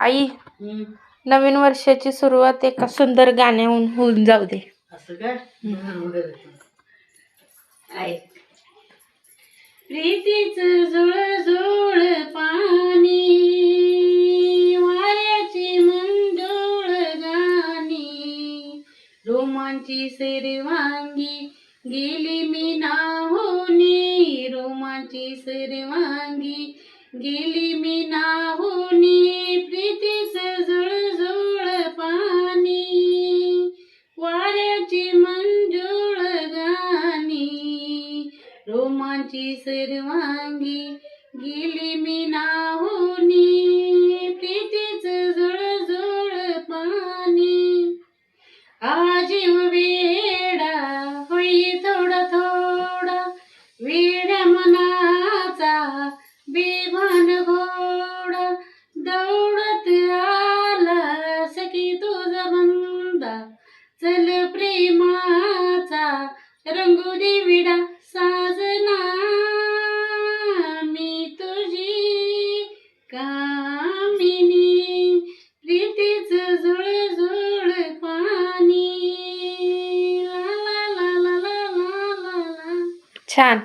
आई, नवीन वर्षाची सुरुवात एका सुंदर गाण्याहून होऊन जाऊ दे. असं काय? प्रीतीच जुळजुळ पाणी, वाऱ्याची मंजुळ गाणी, रोमांची सर्वांगी गेली मी नाहुनी, रोमांची सर्वांगी गेली मी नाहुनी. प्रीतीच जुळजुळ पाणी, वाऱ्याची मंजुळ गाणी, रोमांची सर्वांगी गेली मी नाहुनी. प्रीतीच जुळजुळ पाणी, आजीव वेडा होई थोडा थोडा, वेड्या मनाचा बेभान घोडा, दौडत आला सखी तुझा बंदा, चल प्रेमाचा रंगू दे विडा. साजना मी तुझी कामिनी, प्रीतीच जुळजुळ पाणी. ला ला ला ला ला ला ला. छान.